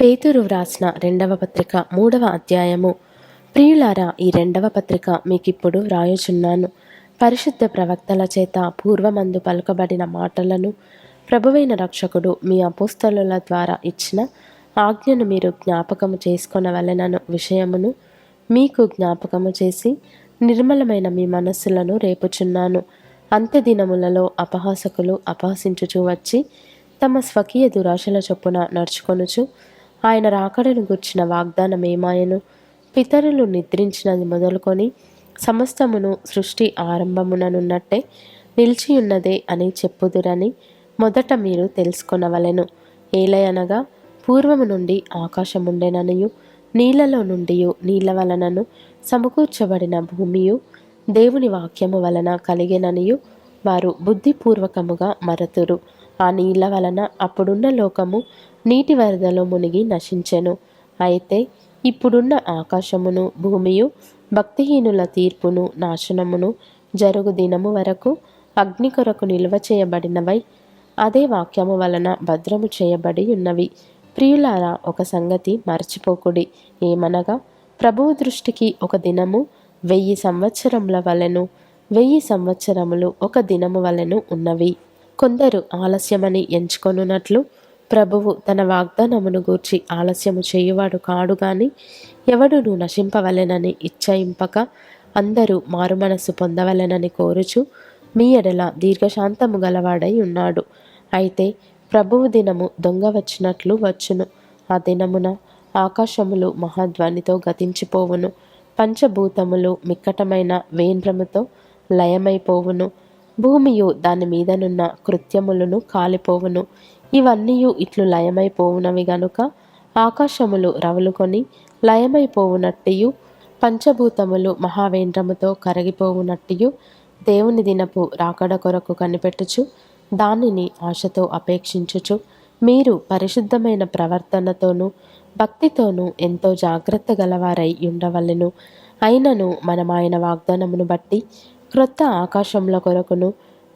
పేతురు వ్రాసిన రెండవ పత్రిక 3వ అధ్యాయము. ప్రియులారా, ఈ రెండవ పత్రిక మీకిప్పుడు వ్రాయుచున్నాను. పరిశుద్ధ ప్రవక్తల చేత పూర్వమందు పలుకబడిన మాటలను ప్రభువైన రక్షకుడు మీ అపోస్తలుల ద్వారా ఇచ్చిన ఆజ్ఞను మీరు జ్ఞాపకము చేసుకొనవలెనను విషయమును మీకు జ్ఞాపకము చేసి నిర్మలమైన మీ మనస్సులను రేపుచున్నాను. అంత్య దినములలో అపహాసకులు అపహసించుచూ వచ్చి తమ స్వకీయ దురాశల చొప్పున నడుచుకొనుచు ఆయన రాకడను గుర్చిన వాగ్దానమేమాయను, పితరులు నిద్రించినది మొదలుకొని సమస్తమును సృష్టి ఆరంభముననున్నట్టే నిలిచియున్నదే అని చెప్పుదురని మొదట మీరు తెలుసుకొనవలెను. ఏలయనగా పూర్వము నుండి ఆకాశముండెననియు నీళ్లలో నుండి నీళ్ల వలనను సమకూర్చబడిన భూమియు దేవుని వాక్యము వలన కలిగెననియు వారు బుద్ధిపూర్వకముగా మరతురు. ఆ నీళ్ల వలన అప్పుడున్న లోకము నీటి వరదలో మునిగి నశించెను. అయితే ఇప్పుడున్న ఆకాశమును భూమియు భక్తిహీనుల తీర్పును నాశనమును జరుగు దినము వరకు అగ్ని కొరకు నిల్వ చేయబడినవై అదే వాక్యము వలన భద్రము చేయబడి ఉన్నవి. ప్రియులారా, ఒక సంగతి మరచిపోకుడి. ఏమనగా ప్రభువు దృష్టికి ఒక దినము 1000 సంవత్సరముల వలెను, 1000 సంవత్సరములు ఒక దినము వలెను ఉన్నవి. కొందరు ఆలస్యమని ఎంచుకొనున్నట్లు ప్రభువు తన వాగ్దానమును గూర్చి ఆలస్యము చేయువాడు కాడు గాని ఎవడును నశింపవలెనని ఇచ్చయింపక అందరూ మారుమనస్సు పొందవలెనని కోరుచు మీ ఎడల దీర్ఘశాంతము గలవాడై ఉన్నాడు. అయితే ప్రభువు దినము దొంగ వచ్చినట్లు వచ్చును. ఆ దినమున ఆకాశములు మహాధ్వనితో గతించిపోవును, పంచభూతములు మిక్కటమైన వేంద్రముతో లయమైపోవును, భూమియు దాని మీదనున్న కృత్యములను కాలిపోవును. ఇవన్నీయు ఇట్లు లయమైపోవునవి గనుక ఆకాశములు రవులుకొని లయమైపోవునట్టియు పంచభూతములు మహావేంద్రముతో కరగిపోవునట్టియు దేవుని దినపు రాకడ కొరకు కనిపెట్టుచు దానిని ఆశతో అపేక్షించుచు మీరు పరిశుద్ధమైన ప్రవర్తనతోనూ భక్తితోనూ ఎంతో జాగ్రత్త గలవారై ఉండవలెను. అయినను మనం ఆయన వాగ్దానమును బట్టి క్రొత్త ఆకాశముల కొరకును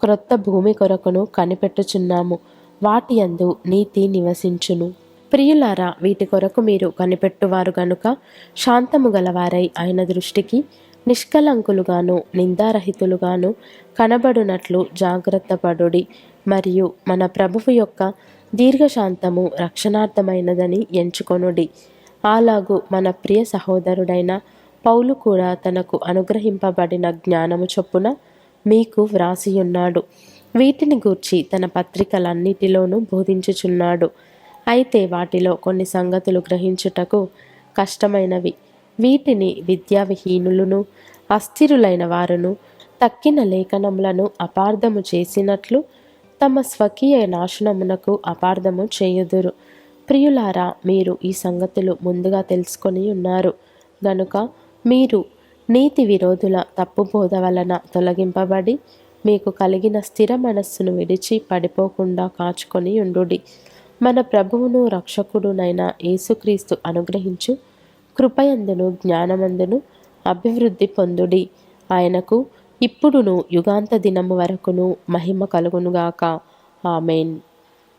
క్రొత్త భూమి కొరకును కనిపెట్టుచున్నాము. వాటి యందు నీతి నివసించును. ప్రియులారా, వీటి కొరకు మీరు కనిపెట్టువారు గనుక శాంతము గలవారై ఆయన దృష్టికి నిష్కలంకులుగాను నిందారహితులుగాను కనబడునట్లు జాగ్రత్త పడుడి. మరియు మన ప్రభువు యొక్క దీర్ఘశాంతము రక్షణార్థమైనదని ఎంచుకొనుడి. అలాగు మన ప్రియ సహోదరుడైన పౌలు కూడా తనకు అనుగ్రహింపబడిన జ్ఞానము చొప్పున మీకు వ్రాసియున్నాడు. వీటిని గూర్చి తన పత్రికలన్నిటిలోనూ బోధించుచున్నాడు. అయితే వాటిలో కొన్ని సంగతులు గ్రహించుటకు కష్టమైనవి. వీటిని విద్యావిహీనులను అస్థిరులైన వారును తక్కిన లేఖనములను అపార్థము చేసినట్లు తమ స్వకీయ నాశనమునకు అపార్థము చేయుదురు. ప్రియులారా, మీరు ఈ సంగతులు ముందుగా తెలుసుకొని ఉన్నారు గనుక మీరు నీతి విరోధుల తప్పు బోధ వలన తొలగింపబడి మీకు కలిగిన స్థిర మనస్సును విడిచి పడిపోకుండా కాచుకొని ఉండుడి. మన ప్రభువును రక్షకుడునైన యేసుక్రీస్తు అనుగ్రహించు కృపయందును జ్ఞానమందును అభివృద్ధి పొందుడి. ఆయనకు ఇప్పుడును యుగాంత దినము వరకును మహిమ కలుగునుగాక. ఆమేన్.